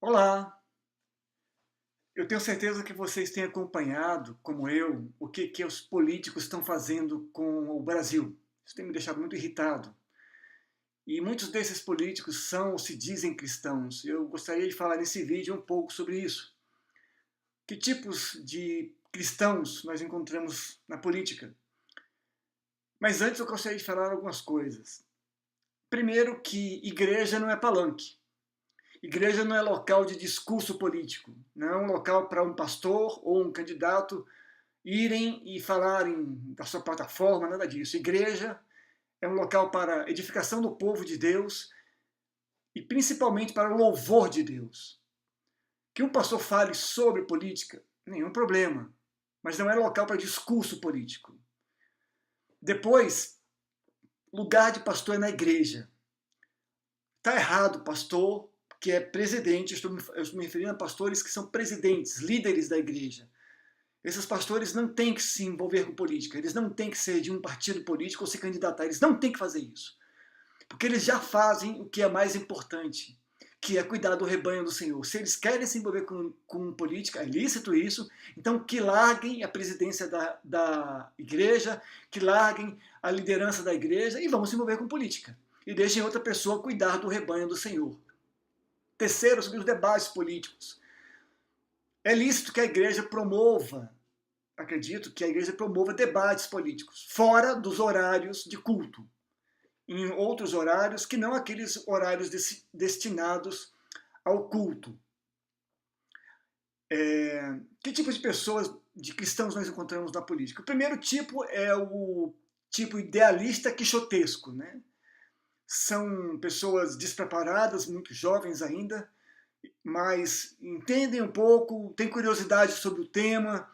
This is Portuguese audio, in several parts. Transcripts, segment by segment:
Olá! Eu tenho certeza que vocês têm acompanhado, como eu, o que os políticos estão fazendo com o Brasil. Isso tem me deixado muito irritado. E muitos desses políticos são ou se dizem cristãos. Eu gostaria de falar nesse vídeo um pouco sobre isso. Que tipos de cristãos nós encontramos na política? Mas antes eu gostaria de falar algumas coisas. Primeiro, que igreja não é palanque. Igreja não é local de discurso político, não é um local para um pastor ou um candidato irem e falarem da sua plataforma, nada disso. Igreja é um local para edificação do povo de Deus e principalmente para o louvor de Deus. Que um pastor fale sobre política, nenhum problema, mas não é local para discurso político. Depois, lugar de pastor é na igreja. Está errado, pastor que é presidente, eu estou me referindo a pastores que são presidentes, líderes da igreja. Esses pastores não têm que se envolver com política, eles não têm que ser de um partido político ou se candidatar, eles não têm que fazer isso. Porque eles já fazem o que é mais importante, que é cuidar do rebanho do Senhor. Se eles querem se envolver com política, é lícito isso, então que larguem a presidência da igreja, que larguem a liderança da igreja e vão se envolver com política. E deixem outra pessoa cuidar do rebanho do Senhor. Terceiro, sobre os debates políticos. É lícito que a igreja promova, acredito que a igreja promova debates políticos, fora dos horários de culto, em outros horários que não aqueles horários destinados ao culto. Que tipo de pessoas, de cristãos nós encontramos na política? O primeiro tipo é o tipo idealista quixotesco, né? São pessoas despreparadas, muito jovens ainda, mas entendem um pouco, têm curiosidade sobre o tema,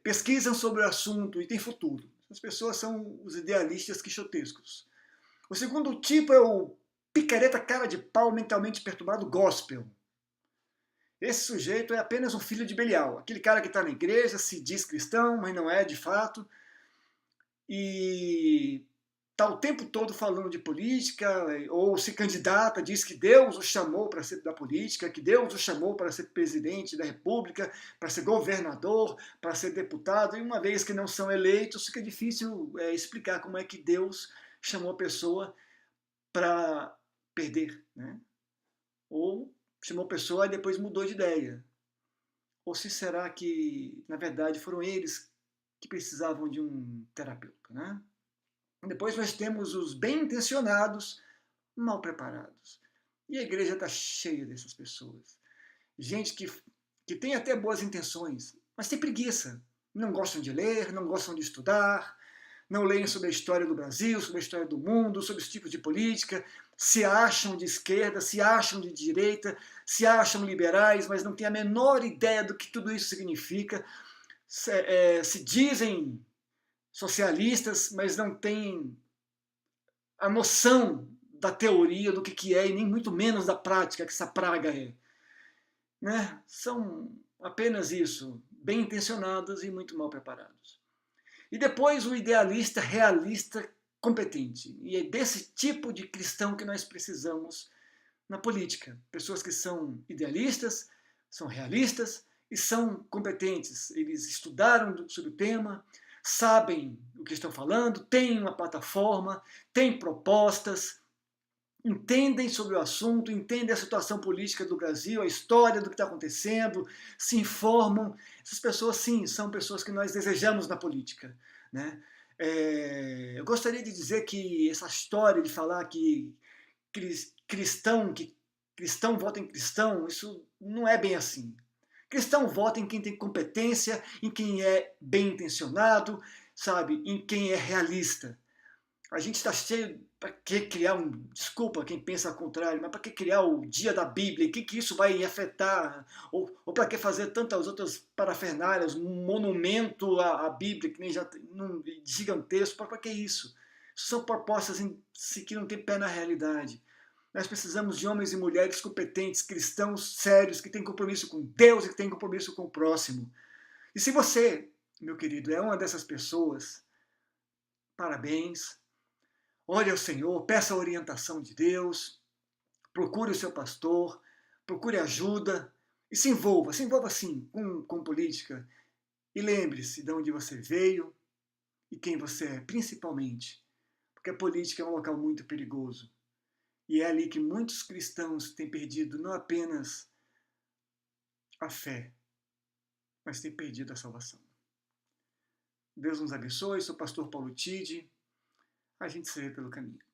pesquisam sobre o assunto e têm futuro. As pessoas são os idealistas quixotescos. O segundo tipo é o picareta cara de pau mentalmente perturbado gospel. Esse sujeito é apenas um filho de Belial, aquele cara que está na igreja, se diz cristão, mas não é de fato, e está o tempo todo falando de política, ou se candidata, diz que Deus o chamou para ser da política, que Deus o chamou para ser presidente da república, para ser governador, para ser deputado, e uma vez que não são eleitos, fica difícil explicar como é que Deus chamou a pessoa para perder, né? Ou chamou a pessoa e depois mudou de ideia. Ou se será que, na verdade, foram eles que precisavam de um terapeuta, né? Depois nós temos os bem-intencionados, mal preparados. E a igreja está cheia dessas pessoas. Gente que tem até boas intenções, mas tem preguiça. Não gostam de ler, não gostam de estudar, não leem sobre a história do Brasil, sobre a história do mundo, sobre os tipos de política, se acham de esquerda, se acham de direita, se acham liberais, mas não têm a menor ideia do que tudo isso significa. Se dizem socialistas, mas não têm a noção da teoria do que é e nem muito menos da prática que essa praga é. Né? São apenas isso, bem intencionados e muito mal preparados. E depois o idealista realista competente. E é desse tipo de cristão que nós precisamos na política. Pessoas que são idealistas, são realistas e são competentes. Eles estudaram sobre o tema, sabem o que estão falando, têm uma plataforma, têm propostas, entendem sobre o assunto, entendem a situação política do Brasil, a história do que está acontecendo, se informam. Essas pessoas, sim, são pessoas que nós desejamos na política, né? Eu gostaria de dizer que essa história de falar que cristão vota em cristão, isso não é bem assim. Cristão vota em quem tem competência, em quem é bem intencionado, sabe, em quem é realista. A gente está cheio, para que criar desculpa quem pensa ao contrário, mas para que criar o dia da Bíblia? O que isso vai afetar? Ou para que fazer tantas outras parafernálias, um monumento à Bíblia, que nem já gigantesco, para que isso? Isso são propostas que não têm pé na realidade. Nós precisamos de homens e mulheres competentes, cristãos sérios, que têm compromisso com Deus e que têm compromisso com o próximo. E se você, meu querido, é uma dessas pessoas, parabéns. Ore ao Senhor, peça a orientação de Deus, procure o seu pastor, procure ajuda e se envolva sim com política. E lembre-se de onde você veio e quem você é, principalmente. Porque a política é um local muito perigoso. E é ali que muitos cristãos têm perdido não apenas a fé, mas têm perdido a salvação. Deus nos abençoe. Sou o pastor Paulo Tide. A gente se vê pelo caminho.